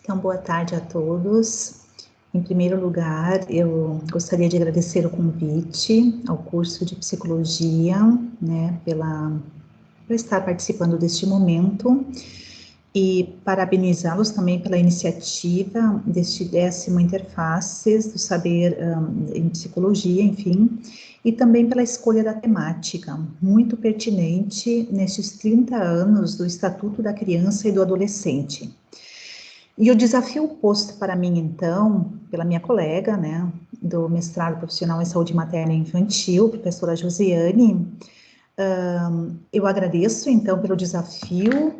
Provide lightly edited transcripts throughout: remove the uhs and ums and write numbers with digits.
Então, boa tarde a todos. Em primeiro lugar, eu gostaria de agradecer o convite ao curso de Psicologia, né, por estar participando deste momento, e parabenizá-los também pela iniciativa deste 10º Interfaces do Saber em Psicologia, enfim, e também pela escolha da temática, muito pertinente nestes 30 anos do Estatuto da Criança e do Adolescente. E o desafio posto para mim, então, pela minha colega, né, do mestrado profissional em saúde materna e infantil, professora Josiane, eu agradeço, então, pelo desafio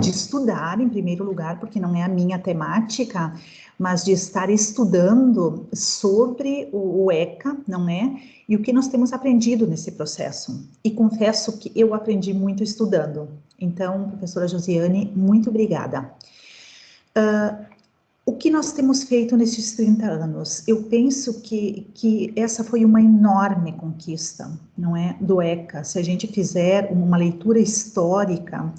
de estudar, em primeiro lugar, porque não é a minha temática, mas de estar estudando sobre o ECA, não é? E o que nós temos aprendido nesse processo. E confesso que eu aprendi muito estudando. Então, professora Josiane, muito obrigada. O que nós temos feito nesses 30 anos? Eu penso que essa foi uma enorme conquista, não é, do ECA. Se a gente fizer uma leitura histórica,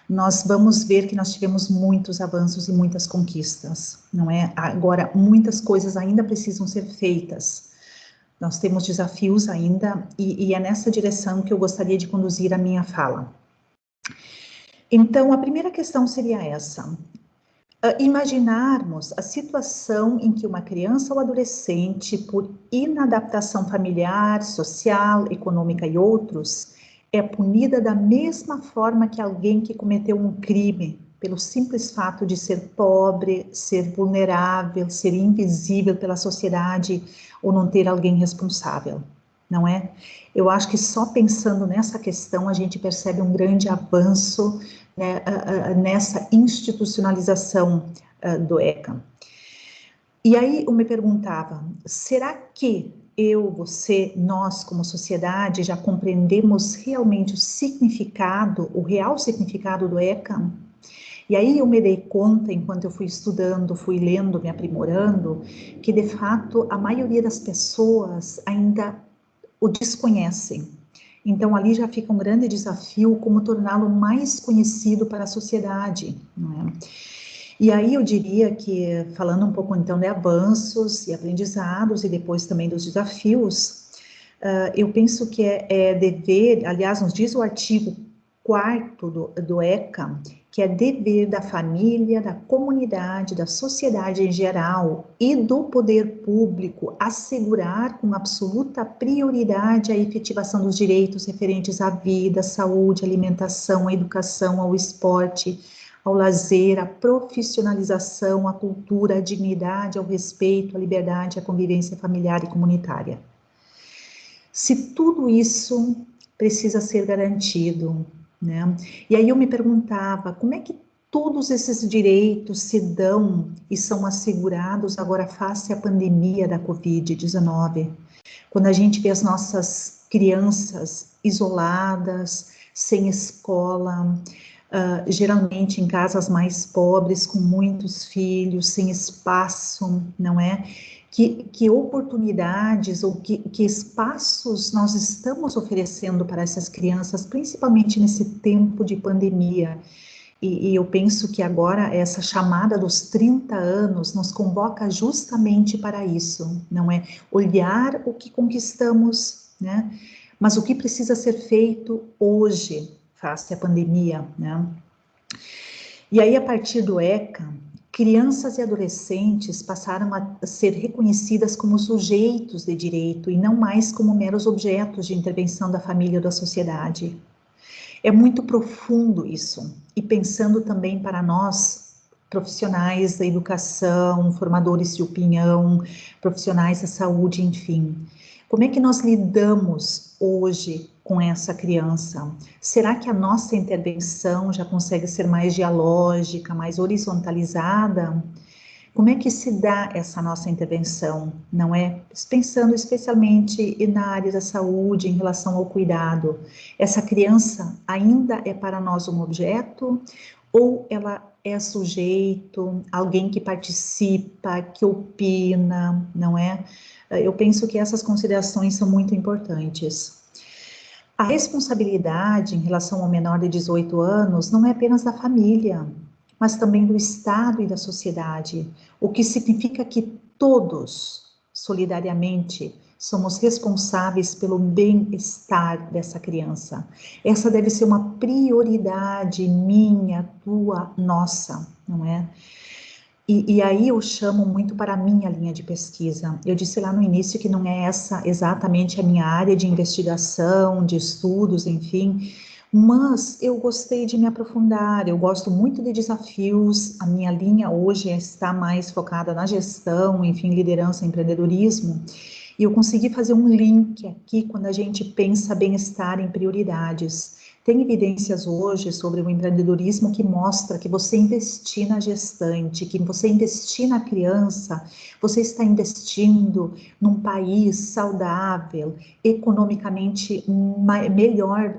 nós vamos ver que nós tivemos muitos avanços e muitas conquistas, não é? Agora, muitas coisas ainda precisam ser feitas. Nós temos desafios ainda, e é nessa direção que eu gostaria de conduzir a minha fala. Então, a primeira questão seria essa: imaginarmos a situação em que uma criança ou adolescente, por inadaptação familiar, social, econômica e outros, é punida da mesma forma que alguém que cometeu um crime, pelo simples fato de ser pobre, ser vulnerável, ser invisível pela sociedade ou não ter alguém responsável, não é? Eu acho que só pensando nessa questão a gente percebe um grande avanço, né, nessa institucionalização do ECA. E aí eu me perguntava, será que eu, você, nós como sociedade já compreendemos realmente o significado, o real significado do ECA? E aí eu me dei conta, enquanto eu fui estudando, fui lendo, me aprimorando, que de fato a maioria das pessoas ainda o desconhecem. Então, ali já fica um grande desafio como torná-lo mais conhecido para a sociedade, não é? E aí eu diria que, falando um pouco então de avanços e aprendizados e depois também dos desafios, eu penso que é dever, aliás, nos diz o artigo 4º do ECA, que é dever da família, da comunidade, da sociedade em geral e do poder público assegurar com absoluta prioridade a efetivação dos direitos referentes à vida, à saúde, à alimentação, à educação, ao esporte, ao lazer, à profissionalização, à cultura, à dignidade, ao respeito, à liberdade, à convivência familiar e comunitária. Se tudo isso precisa ser garantido, né? E aí eu me perguntava, como é que todos esses direitos se dão e são assegurados agora face à pandemia da Covid-19? Quando a gente vê as nossas crianças isoladas, sem escola, geralmente em casas mais pobres, com muitos filhos, sem espaço, não é? Que oportunidades ou que espaços nós estamos oferecendo para essas crianças, principalmente nesse tempo de pandemia. E eu penso que agora essa chamada dos 30 anos nos convoca justamente para isso, não é? Olhar o que conquistamos, né? Mas o que precisa ser feito hoje, face à pandemia, né? E aí, a partir do ECA, crianças e adolescentes passaram a ser reconhecidas como sujeitos de direito e não mais como meros objetos de intervenção da família ou da sociedade. É muito profundo isso, e pensando também para nós, profissionais da educação, formadores de opinião, profissionais da saúde, enfim. Como é que nós lidamos hoje com essa criança? Será que a nossa intervenção já consegue ser mais dialógica, mais horizontalizada? Como é que se dá essa nossa intervenção, não é? Pensando especialmente na área da saúde, em relação ao cuidado. Essa criança ainda é para nós um objeto ou ela é sujeito, alguém que participa, que opina, não é? Eu penso que essas considerações são muito importantes. A responsabilidade em relação ao menor de 18 anos não é apenas da família, mas também do Estado e da sociedade, o que significa que todos, solidariamente, somos responsáveis pelo bem-estar dessa criança. Essa deve ser uma prioridade minha, tua, nossa, não é? E aí eu chamo muito para a minha linha de pesquisa. Eu disse lá no início que não é essa exatamente a minha área de investigação, de estudos, enfim, mas eu gostei de me aprofundar, eu gosto muito de desafios, a minha linha hoje está mais focada na gestão, enfim, liderança, empreendedorismo, e eu consegui fazer um link aqui quando a gente pensa bem-estar em prioridades. Tem evidências hoje sobre o empreendedorismo que mostra que você investir na gestante, que você investir na criança, você está investindo num país saudável, economicamente melhor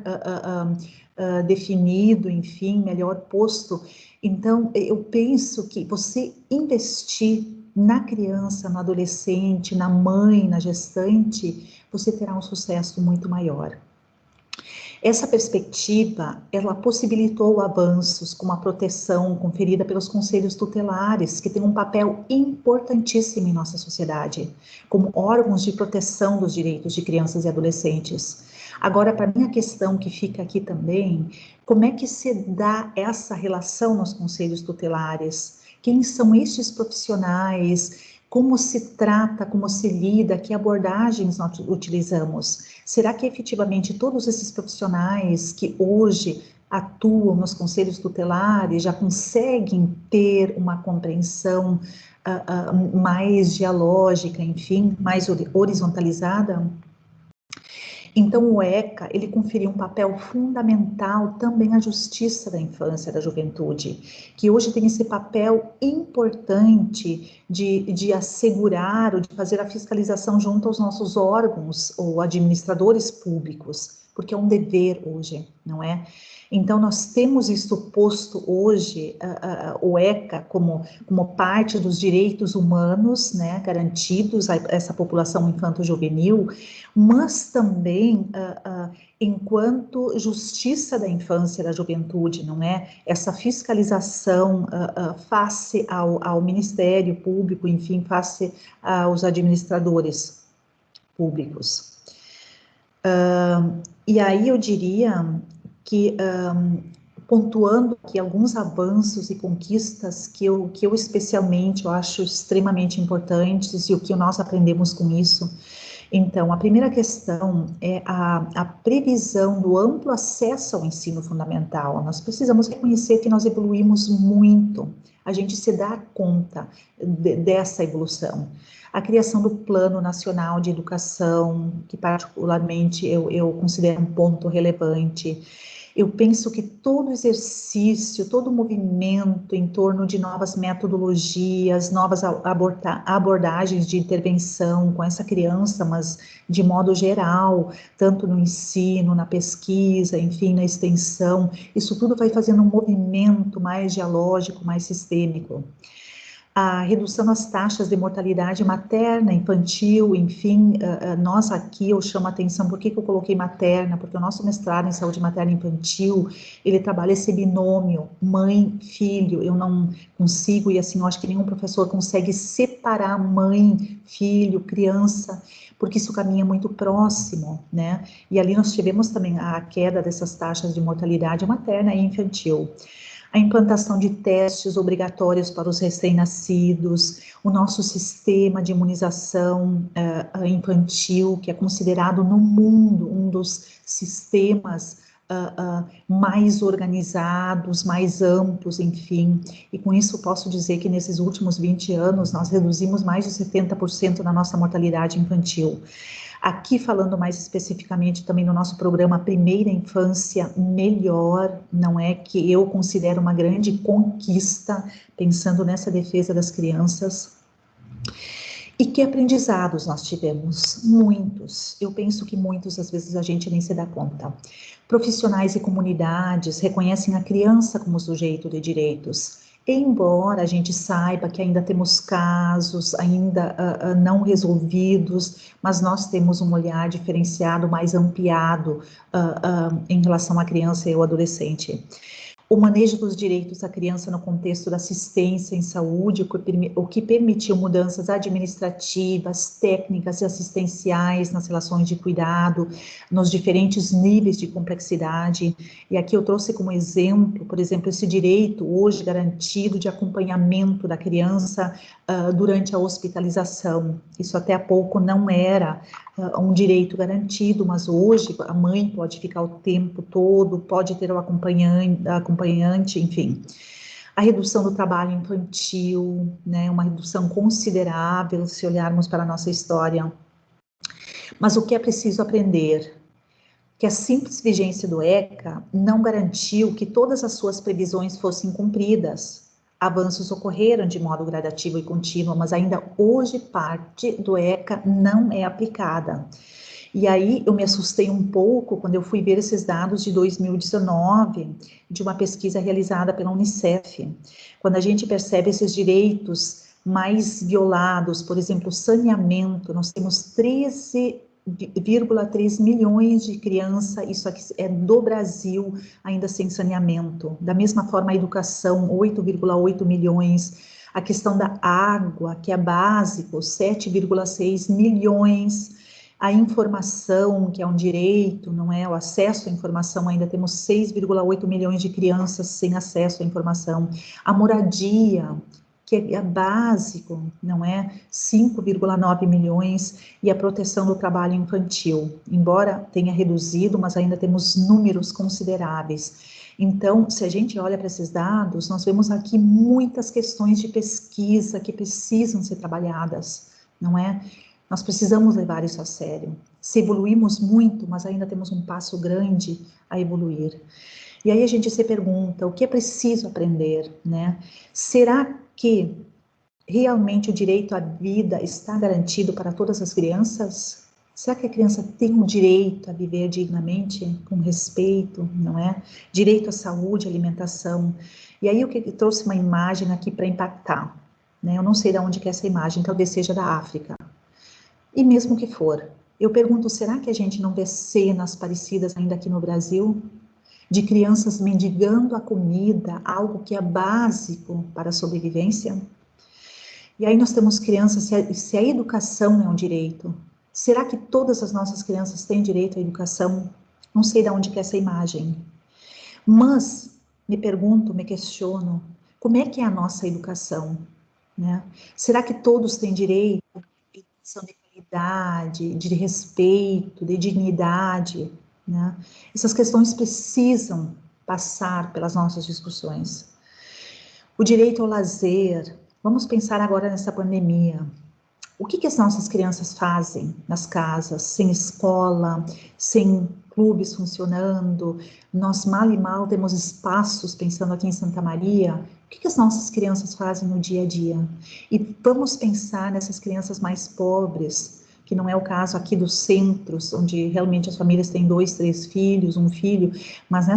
definido, enfim, melhor posto. Então, eu penso que você investir na criança, no adolescente, na mãe, na gestante, você terá um sucesso muito maior. Essa perspectiva, ela possibilitou avanços como a proteção conferida pelos conselhos tutelares, que têm um papel importantíssimo em nossa sociedade, como órgãos de proteção dos direitos de crianças e adolescentes. Agora, para mim, a questão que fica aqui também, como é que se dá essa relação nos conselhos tutelares? Quem são estes profissionais? Como se trata, como se lida, que abordagens nós utilizamos? Será que efetivamente todos esses profissionais que hoje atuam nos conselhos tutelares já conseguem ter uma compreensão mais dialógica, enfim, mais horizontalizada? Então, o ECA, ele conferiu um papel fundamental também à justiça da infância e da juventude, que hoje tem esse papel importante de assegurar ou de fazer a fiscalização junto aos nossos órgãos ou administradores públicos, porque é um dever hoje, não é? Então, nós temos isso posto hoje, o ECA, como parte dos direitos humanos, né, garantidos a essa população infanto-juvenil, mas também enquanto justiça da infância e da juventude, não é? Essa fiscalização face ao Ministério Público, enfim, face aos administradores públicos. E aí eu diria que, pontuando aqui alguns avanços e conquistas que eu especialmente eu acho extremamente importantes e o que nós aprendemos com isso. Então, a primeira questão é a previsão do amplo acesso ao ensino fundamental. Nós precisamos reconhecer que nós evoluímos muito, a gente se dá conta dessa evolução. A criação do Plano Nacional de Educação, que particularmente eu considero um ponto relevante. Eu penso que todo exercício, todo movimento em torno de novas metodologias, novas abordagens de intervenção com essa criança, mas de modo geral, tanto no ensino, na pesquisa, enfim, na extensão, isso tudo vai fazendo um movimento mais dialógico, mais sistêmico. A redução das taxas de mortalidade materna, infantil, enfim, nós aqui, eu chamo a atenção, por que eu coloquei materna? Porque o nosso mestrado em saúde materna e infantil, ele trabalha esse binômio mãe-filho, eu não consigo, e assim, eu acho que nenhum professor consegue separar mãe, filho, criança, porque isso caminha muito próximo, né? E ali nós tivemos também a queda dessas taxas de mortalidade materna e infantil. A implantação de testes obrigatórios para os recém-nascidos, o nosso sistema de imunização infantil, que é considerado no mundo um dos sistemas mais organizados, mais amplos, enfim, e com isso posso dizer que nesses últimos 20 anos nós reduzimos mais de 70% da nossa mortalidade infantil. Aqui falando mais especificamente também no nosso programa Primeira Infância Melhor, não é, que eu considero uma grande conquista, pensando nessa defesa das crianças. E que aprendizados nós tivemos? Muitos. Eu penso que muitos, às vezes, a gente nem se dá conta. Profissionais e comunidades reconhecem a criança como sujeito de direitos. Embora a gente saiba que ainda temos casos ainda não resolvidos, mas nós temos um olhar diferenciado, mais ampliado em relação à criança e ao adolescente. o manejo dos direitos da criança no contexto da assistência em saúde, o que permitiu mudanças administrativas, técnicas e assistenciais nas relações de cuidado, nos diferentes níveis de complexidade. E aqui eu trouxe como exemplo, por exemplo, esse direito hoje garantido de acompanhamento da criança durante a hospitalização. Isso até há pouco não era um direito garantido, mas hoje a mãe pode ficar o tempo todo, pode ter o acompanhante, enfim. A redução do trabalho infantil, né, uma redução considerável, se olharmos para a nossa história. Mas o que é preciso aprender? Que a simples vigência do ECA não garantiu que todas as suas previsões fossem cumpridas. Avanços ocorreram de modo gradativo e contínuo, mas ainda hoje parte do ECA não é aplicada. E aí eu me assustei um pouco quando eu fui ver esses dados de 2019, de uma pesquisa realizada pela Unicef. Quando a gente percebe esses direitos mais violados, por exemplo, saneamento, nós temos 13,3 milhões de crianças, isso aqui é do Brasil, ainda sem saneamento. Da mesma forma, a educação, 8,8 milhões. A questão da água, que é básico, 7,6 milhões. A informação, que é um direito, não é? O acesso à informação, ainda temos 6,8 milhões de crianças sem acesso à informação. A moradia, que é básico, não é? 5,9 milhões, e a proteção do trabalho infantil, embora tenha reduzido, mas ainda temos números consideráveis. Então, se a gente olha para esses dados, nós vemos aqui muitas questões de pesquisa que precisam ser trabalhadas, não é? Nós precisamos levar isso a sério. Se evoluímos muito, mas ainda temos um passo grande a evoluir. E aí a gente se pergunta, o que é preciso aprender, né? Será que realmente o direito à vida está garantido para todas as crianças? Será que a criança tem o direito a viver dignamente, com respeito, não é? Direito à saúde, alimentação. E aí eu trouxe uma imagem aqui para impactar, né? Eu não sei de onde que é essa imagem, talvez seja da África. E mesmo que for, eu pergunto, será que a gente não vê cenas parecidas ainda aqui no Brasil? De crianças mendigando a comida, algo que é básico para a sobrevivência? E aí nós temos crianças, se a educação é um direito, será que todas as nossas crianças têm direito à educação? Não sei de onde que é essa imagem. Mas, me pergunto, me questiono, como é que é a nossa educação? Né? Será que todos têm direito à educação de qualidade, de respeito, de dignidade? Né? Essas questões precisam passar pelas nossas discussões. O direito ao lazer. Vamos pensar agora nessa pandemia. O que as nossas crianças fazem nas casas, sem escola, sem clubes funcionando? Nós mal e mal temos espaços, pensando aqui em Santa Maria, o que as nossas crianças fazem no dia a dia? E vamos pensar nessas crianças mais pobres, que não é o caso aqui dos centros, onde realmente as famílias têm 2, 3 filhos, um filho, mas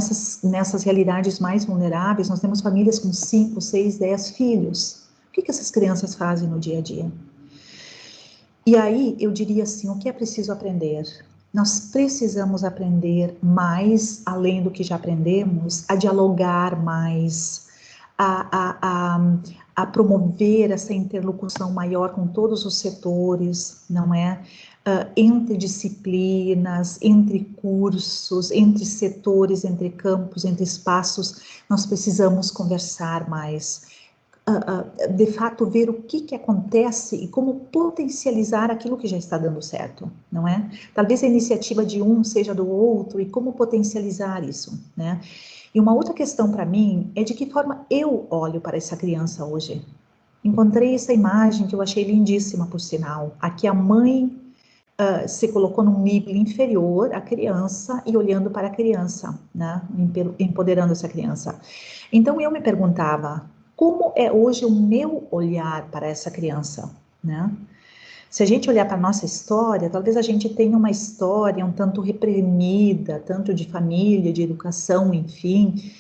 nessas realidades mais vulneráveis, nós temos famílias com 5, 6, 10 filhos. O que essas crianças fazem no dia a dia? E aí eu diria assim, o que é preciso aprender? Nós precisamos aprender mais, além do que já aprendemos, a dialogar mais, a promover essa interlocução maior com todos os setores, não é? Entre disciplinas, entre cursos, entre setores, entre campos, entre espaços, nós precisamos conversar mais. De fato, ver o que acontece e como potencializar aquilo que já está dando certo, não é? Talvez a iniciativa de um seja do outro e como potencializar isso, né? E uma outra questão para mim é de que forma eu olho para essa criança hoje. Encontrei essa imagem que eu achei lindíssima, por sinal. Aqui a mãe se colocou num nível inferior à criança e olhando para a criança, né? Empoderando essa criança. Então eu me perguntava, como é hoje o meu olhar para essa criança, né? Se a gente olhar para a nossa história, talvez a gente tenha uma história um tanto reprimida, tanto de família, de educação, enfim,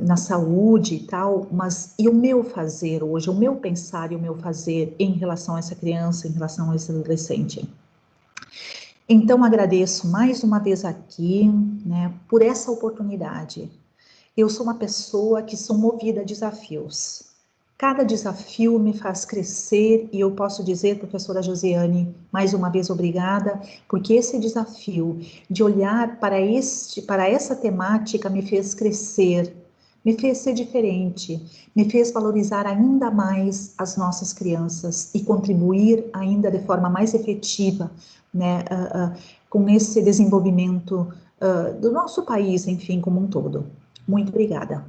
na saúde e tal, mas e o meu fazer hoje, o meu pensar e o meu fazer em relação a essa criança, em relação a esse adolescente? Então, agradeço mais uma vez aqui, né, por essa oportunidade. Eu sou uma pessoa que sou movida a desafios. Cada desafio me faz crescer e eu posso dizer, professora Josiane, mais uma vez obrigada, porque esse desafio de olhar para essa temática me fez crescer, me fez ser diferente, me fez valorizar ainda mais as nossas crianças e contribuir ainda de forma mais efetiva, né, com esse desenvolvimento do nosso país, enfim, como um todo. Muito obrigada.